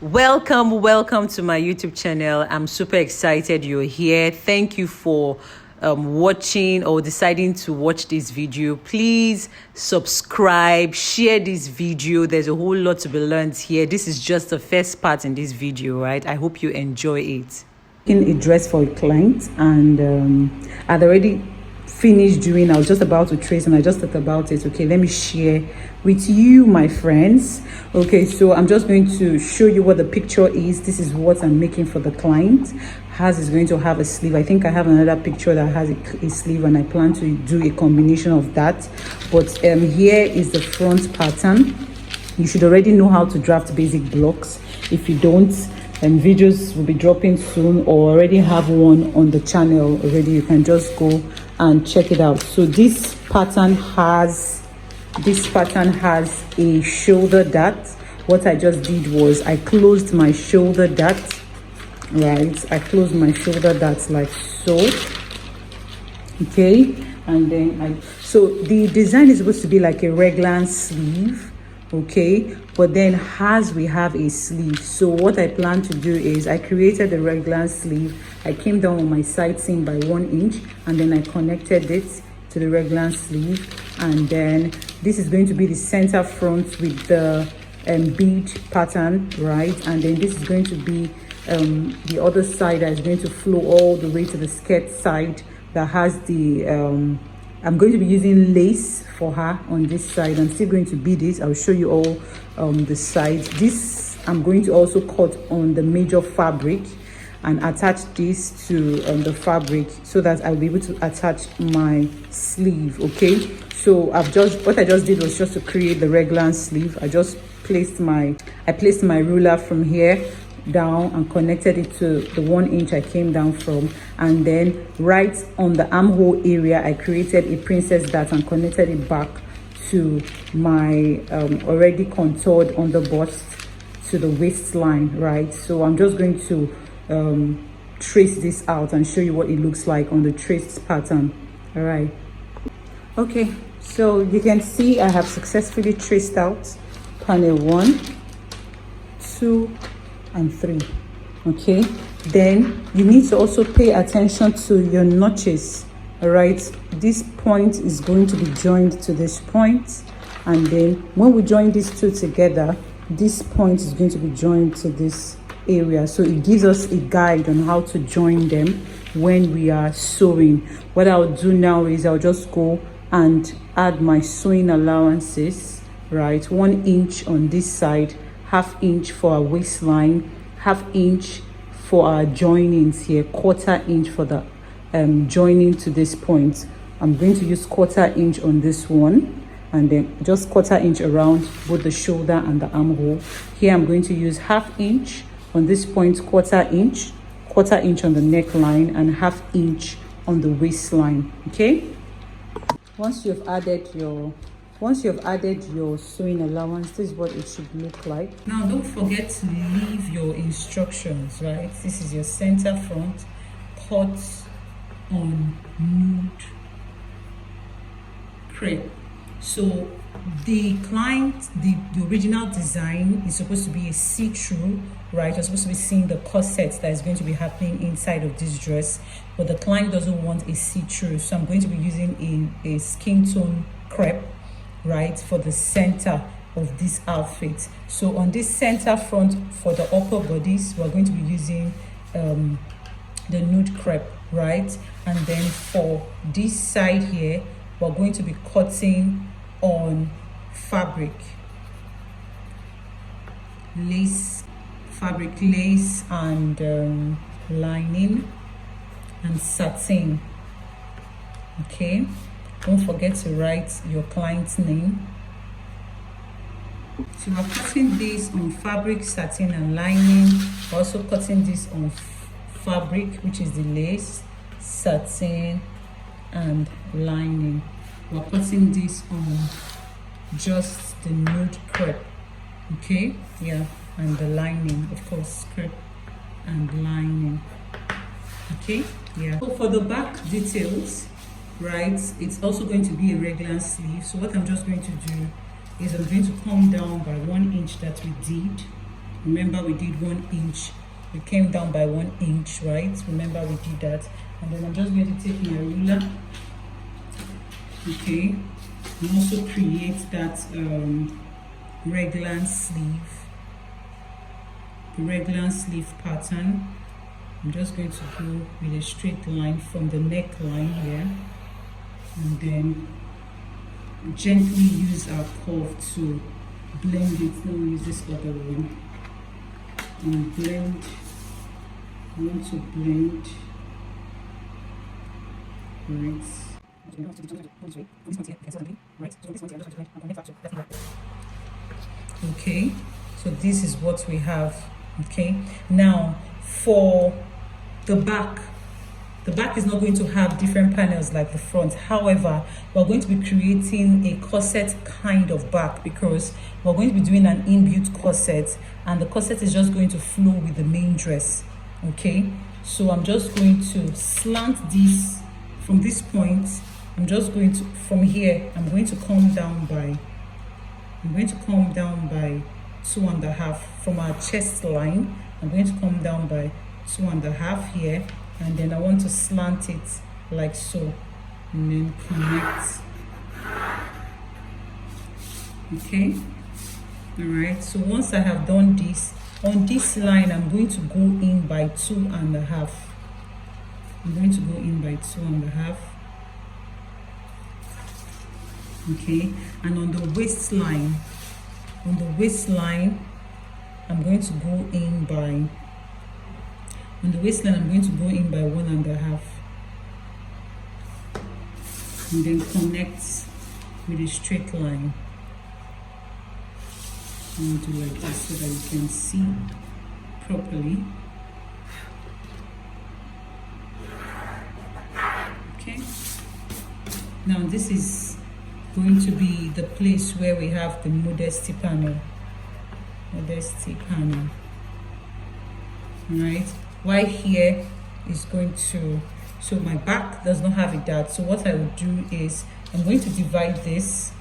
Welcome to my YouTube channel. I'm super excited you're here. Thank you for watching or deciding to watch this video. Please subscribe, share this video. There's a whole lot to be learned here. This is just the first part in this video, right? I hope you enjoy it. In a dress for a client, and I'd already finished doing. I was just about to trace and I just thought about it. Okay, let me share with you, my friends. Okay, so I'm just going to show you what the picture is. This is what I'm making for the client. Hers is going to have a sleeve. I think I have another picture that has a sleeve, and I plan to do a combination of that. But here is the front pattern. You should already know how to draft basic blocks. If you don't, videos will be dropping soon, or already have one on the channel already. You can just go and check it out. So this pattern has a shoulder dart. What I just did was I closed my shoulder dart, right? I closed my shoulder dart like so. Okay, and then so the design is supposed to be like a regular sleeve, okay, but then as we have a sleeve. So what I plan to do is I created the regular sleeve. I came down on my side seam by 1 inch, and then I connected it to the regular sleeve, and then this is going to be the center front with the bead pattern, right? And then this is going to be the other side that is going to flow all the way to the skirt side that has the I'm going to be using lace for her on this side. I'm still going to bead it. I'll show you all the sides. This I'm going to also cut on the major fabric and attach this to the fabric so that I'll be able to attach my sleeve. Okay, so what I just did was just to create the regular sleeve. I just placed my ruler from here down and connected it to the 1 inch I came down from, and then right on the armhole area I created a princess dart and connected it back to my already contoured on the bust to the waistline, right? So I'm just going to trace this out and show you what it looks like on the traced pattern. All right, okay, so you can see I have successfully traced out panel 1, 2 and 3. Okay, then you need to also pay attention to your notches. All right, this point is going to be joined to this point, and then when we join these two together, this point is going to be joined to this area. So it gives us a guide on how to join them when we are sewing. What I'll do now is I'll just go and add my sewing allowances, right? 1 inch on this side, ½ inch for our waistline, ½ inch for our joinings here, ¼ inch for the joining to this point. I'm going to use ¼ inch on this one, and then just ¼ inch around both the shoulder and the armhole. Here I'm going to use ½ inch on this point, ¼ inch on the neckline, and ½ inch on the waistline. Okay, once you have added your sewing allowance, this is what it should look like. Now don't forget to leave your instructions, right? This is your center front, cut on nude crepe. So the original design is supposed to be a see-through, right? You're supposed to be seeing the corset that is going to be happening inside of this dress, but the client doesn't want a see-through, so I'm going to be using a skin tone crepe, right, for the center of this outfit. So on this center front for the upper bodies, we're going to be using the nude crepe, right? And then for this side here, we're going to be cutting on fabric lace and lining and satin. Okay, don't forget to write your client's name. So we're cutting this on fabric, satin and lining. We're also cutting this on fabric, which is the lace, satin and lining. We're cutting this on just the nude crepe. Okay, yeah, and the lining, of course, crepe and lining. Okay, yeah. So for the back details, right, it's also going to be a regular sleeve. So what I'm just going to do is I'm going to come down by 1 inch that we did, Remember we did 1 inch, we came down by 1 inch, right? Remember we did that. And then I'm just going to take my ruler, okay, and also create that raglan sleeve pattern. I'm just going to go with a straight line from the neckline here, and then gently use our curve to blend it. Let me use this other one and blend. I want to blend, right? Okay, so this is what we have. Okay, now for the back is not going to have different panels like the front. However, we're going to be creating a corset kind of back, because we're going to be doing an inbuilt corset, and the corset is just going to flow with the main dress. Okay, so I'm just going to slant this from this point. I'm just going to, from here, I'm going to come down by 2.5 from our chest line. I'm going to come down by 2.5 here, and then I want to slant it like so, and then connect. Okay, all right, so once I have done this, on this line I'm going to go in by 2.5. I'm going to go in by 2.5. Okay, and on the waistline, I'm going to go in by, on the waistline I'm going to go in by 1.5, and then connect with a straight line. I'm going to do like this so that you can see properly. Okay, now this is going to be the place where we have the modesty panel. Right, right here is going to, so my back does not have a dart. So what I will do is I'm going to divide this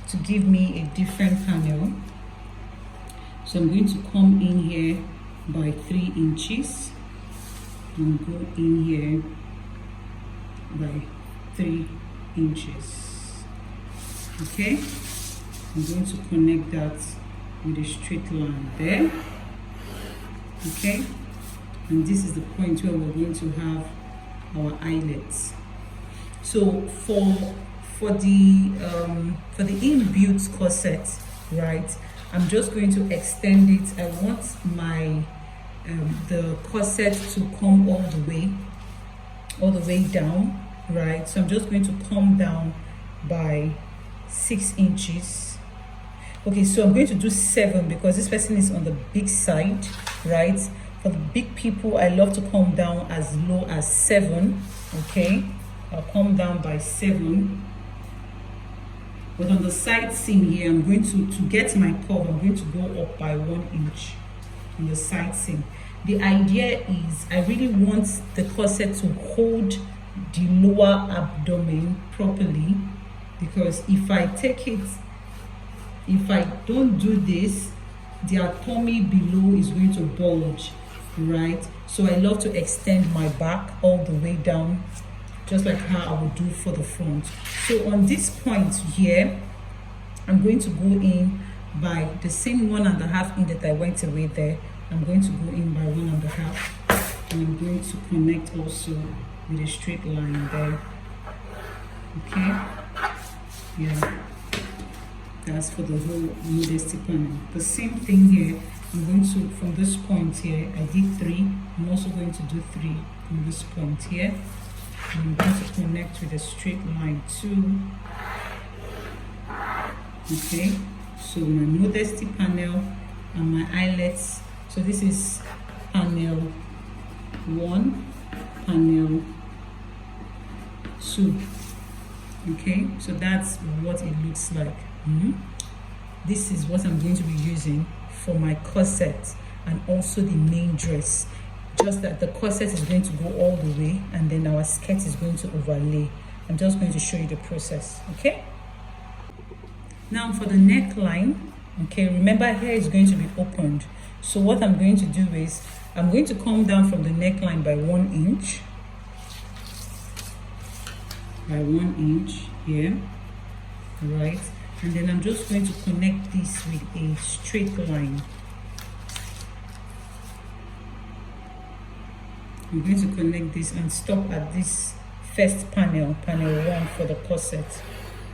to give me a different panel. So I'm going to come in here by 3 inches and go in here by 3 inches. Okay, I'm going to connect that with a straight line there. Okay, and this is the point where we're going to have our eyelets. So for the inbuilt corset, right, I'm just going to extend it. I want my the corset to come all the way down, right? So I'm just going to come down by 6 inches. Okay, so I'm going to do 7 because this person is on the big side, right? For the big people, I love to come down as low as 7. Okay, I'll come down by 7. But on the side seam here, I'm going to get my curve, I'm going to go up by 1 inch on the side seam. The idea is I really want the corset to hold the lower abdomen properly, because if I don't do this, their tummy below is going to bulge, right? So I love to extend my back all the way down, just like how I would do for the front. So on this point here, I'm going to go in by the same 1.5 inch that I went away there. I'm going to go in by 1.5, and I'm going to connect also with a straight line there. Okay, yeah, that's for the whole modesty panel. The same thing here, I'm going to, from this point here, I did 3, I'm also going to do 3 from this point here. I'm going to connect with a straight line too. Okay, so my modesty panel and my eyelets. So this is panel 1, panel 2. Okay, so that's what it looks like. This is what I'm going to be using for my corset and also the main dress. Just that the corset is going to go all the way, and then our skirt is going to overlay. I'm just going to show you the process. Okay, now for the neckline, okay, remember here is going to be opened, So what I'm going to do is I'm going to come down from the neckline by 1 inch, here, right? And then I'm just going to connect this with a straight line. I'm going to connect this and stop at this first panel 1 for the corset.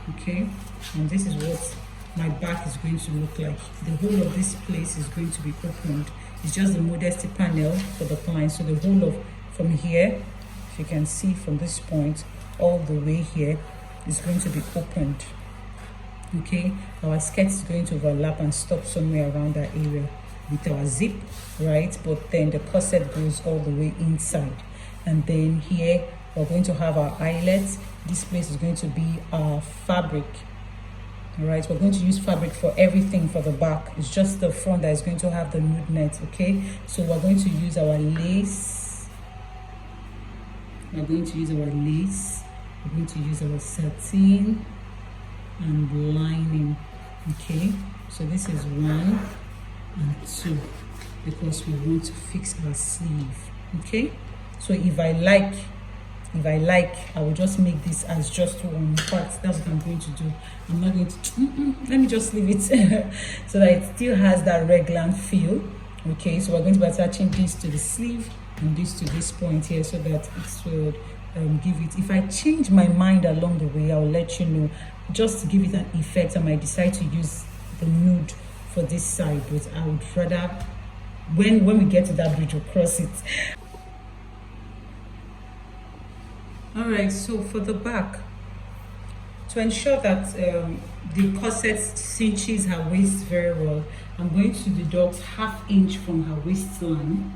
Okay, and this is what my back is going to look like. The whole of this place is going to be opened. It's just the modesty panel for the client. So the whole of from here, if you can see from this point all the way here, is going to be opened. Okay, our skirt is going to overlap and stop somewhere around that area with our zip, right? But then the corset goes all the way inside, and then here we're going to have our eyelets. This place is going to be our fabric. All right, we're going to use fabric for everything for the back. It's just the front that is going to have the nude net. Okay, so we're going to use our lace. We're going to use our satin and lining. Okay, so this is 1 and 2 because we want to fix our sleeve. Okay, so if I like, I will just make this as just one part. That's what I'm going to do. I'm not going to, let me just leave it so that it still has that raglan feel. Okay, so we're going to be attaching this to the sleeve and this to this point here so that it will give it. If I change my mind along the way, I'll let you know, just to give it an effect. I might decide to use the nude for this side, but I would rather, when we get to that bridge, we'll cross it. All right, so for the back, to ensure that the corset cinches her waist very well, I'm going to deduct 1/2 inch from her waistline.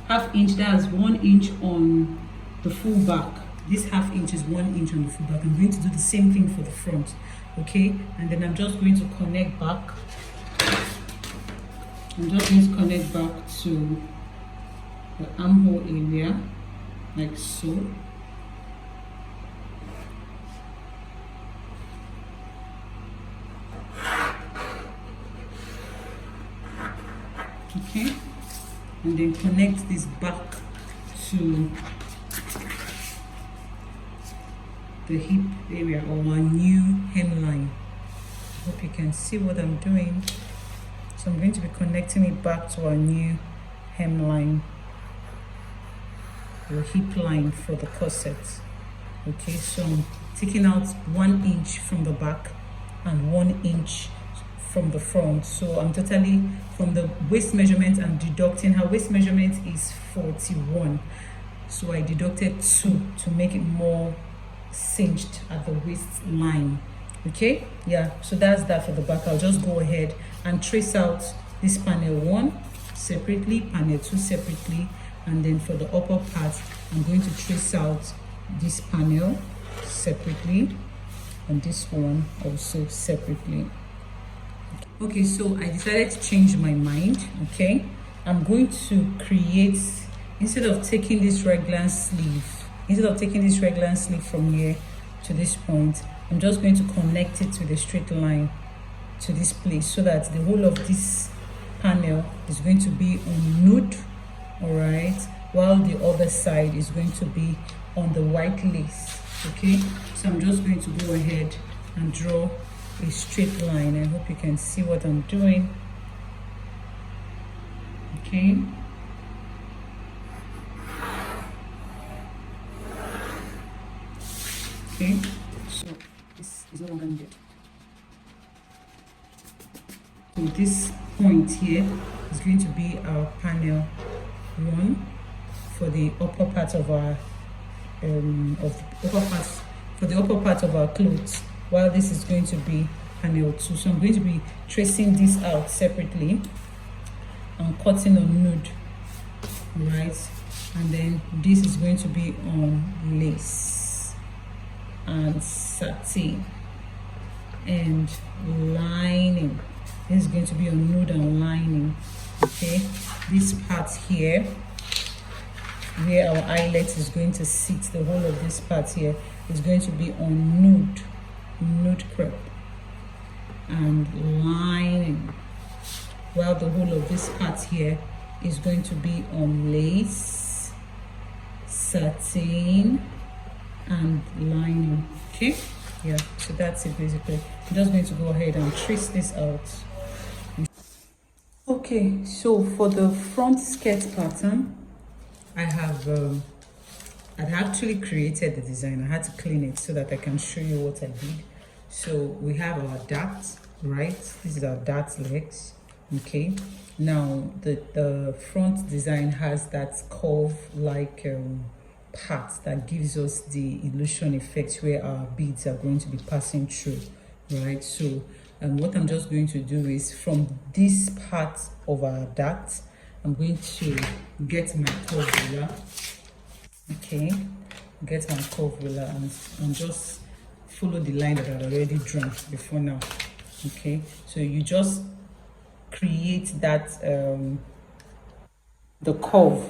1/2 inch, that's 1 inch on the full back. This 1/2 inch is 1 inch on the full back. I'm going to do the same thing for the front. Okay, and then I'm just going to connect back. I'm just going to connect back to the armhole area, like so. Okay, and then connect this back to the hip area or our new hemline. I hope you can see what I'm doing. So I'm going to be connecting it back to our new hemline, the hip line for the corset. Okay, so I'm taking out 1 inch from the back and 1 inch from the front. So I'm totally, from the waist measurement, I'm deducting, her waist measurement is 41, so I deducted 2 to make it more cinched at the waistline. Okay, yeah, so that's that for the back. I'll just go ahead and trace out this panel 1 separately, panel 2 separately, and then for the upper part I'm going to trace out this panel separately and this one also separately. Okay, so I decided to change my mind. Okay, I'm going to create, instead of taking this raglan sleeve from here to this point, I'm just going to connect it with a straight line to this place so that the whole of this panel is going to be on nude, all right, while the other side is going to be on the white lace. Okay, so I'm just going to go ahead and draw a straight line. I hope you can see what I'm doing. Okay, so this is no longer needed. So this point here is going to be our panel 1 for the upper part of our for the upper part of our clothes, while this is going to be panel 2. So I'm going to be tracing this out separately and cutting on nude, right? And then this is going to be on lace and satin and lining. This is going to be on nude and lining. Okay, this part here where our eyelet is going to sit, the whole of this part here is going to be on nude crepe and lining. while the whole of this part here is going to be on lace, satin, and lining. Okay, yeah, so that's it basically. I'm just going to go ahead and trace this out. Okay, so for the front skirt pattern, I have I'd actually created the design. I had to clean it so that I can show you what I did. So we have our dart, right? This is our dart legs. Okay, now the front design has that curve like part that gives us the illusion effect where our beads are going to be passing through, right? So what I'm just going to do is from this part of our dart, I'm going to get my curve ruler. Okay, get my curve ruler and just follow the line that I've already drawn before now. Okay, so you just create that the curve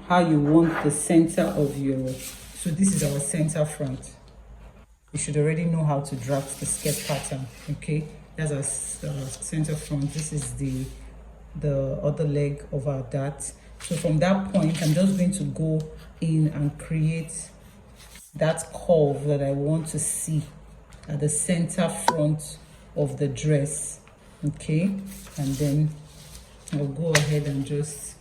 how you want the center of your, so this is our center front. You should already know how to draft the skirt pattern. Okay, that's our center front. This is the other leg of our dart. So from that point, I'm just going to go in and create that curve that I want to see at the center front of the dress. Okay, and then I'll go ahead and just,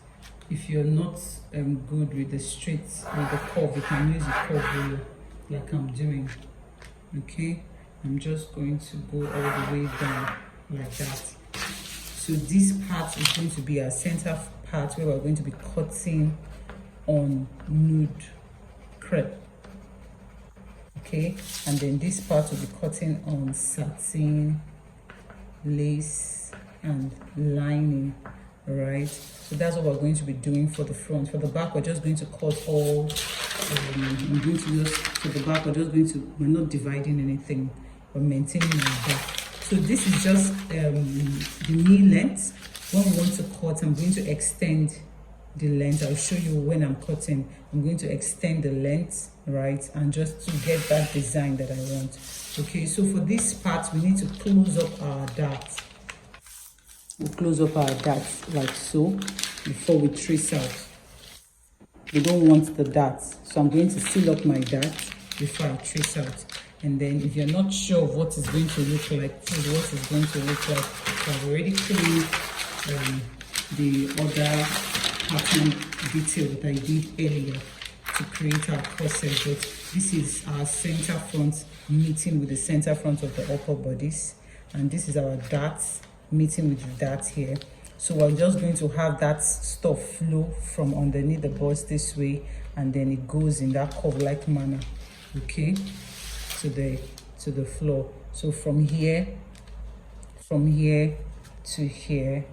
if you're not good with the straight, with the curve, you can use the curve ruler like I'm doing. Okay, I'm just going to go all the way down like that. So this part is going to be our center part where we're going to be cutting on nude crepe. Okay, and then this part will be cutting on satin, lace, and lining. All right, so that's what we're going to be doing for the front. For the back, we're just going to cut all I'm going to just, for the back, we're not dividing anything, we're maintaining our back. So this is just the knee length. When we want to cut, I'm going to extend the length. I'll show you when I'm cutting. I'm going to extend the length, right, and just to get that design that I want. Okay, so for this part, we need to close up our dart. We'll close up our dart like so before we trace out. We don't want the dart, so I'm going to seal up my dart before I trace out. And then if you're not sure of what it's going to look like, this is what it's going to look like. So I've already cleaned the other pattern detail that I did earlier to create our corset. But this is our center front meeting with the center front of the upper bodice, and this is our darts meeting with the dart here. So we're just going to have that stuff flow from underneath the bust this way, and then it goes in that curve-like manner, okay, to the floor. So from here to here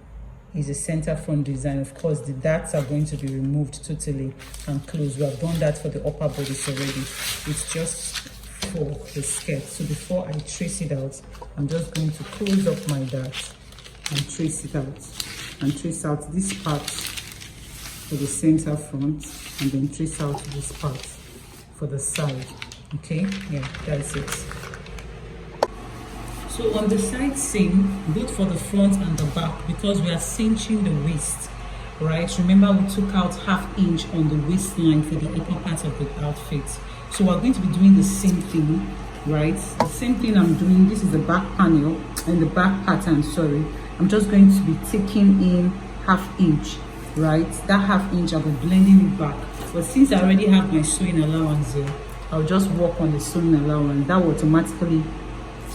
is a center front design. Of course, the darts are going to be removed totally and closed. We have done that for the upper bodice already. It's just for the skirt. So before I trace it out, I'm just going to close up my dart and trace it out, and trace out this part for the center front, and then trace out this part for the side. Okay, yeah, that's it. So on the side seam, both for the front and the back, because we are cinching the waist, right? Remember, we took out ½ inch on the waistline for the upper part of the outfit. So we're going to be doing the same thing, right? The same thing I'm doing. This is the back panel and the back pattern, sorry. I'm just going to be taking in ½ inch, right? That ½ inch, I'll be blending it back. But since I already have my sewing allowance here, I'll just work on the sewing allowance. That will automatically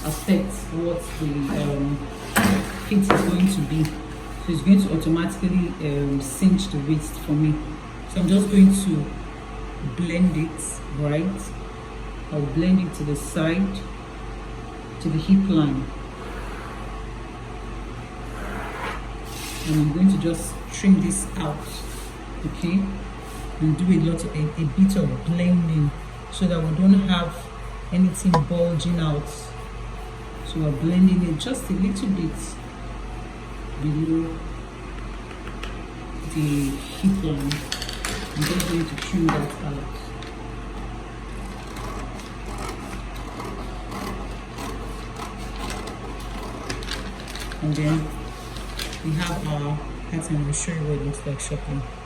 affect what the fit is going to be. So it's going to automatically cinch the waist for me. So I'm just going to blend it, right? I'll blend it to the side, to the hip line. And I'm going to just trim this out, okay, and do a bit of blending so that we don't have anything bulging out. So we're blending it just a little bit below the hip line. I'm just going to trim that out. And then we have our pattern. I'll show you what it looks like shortly.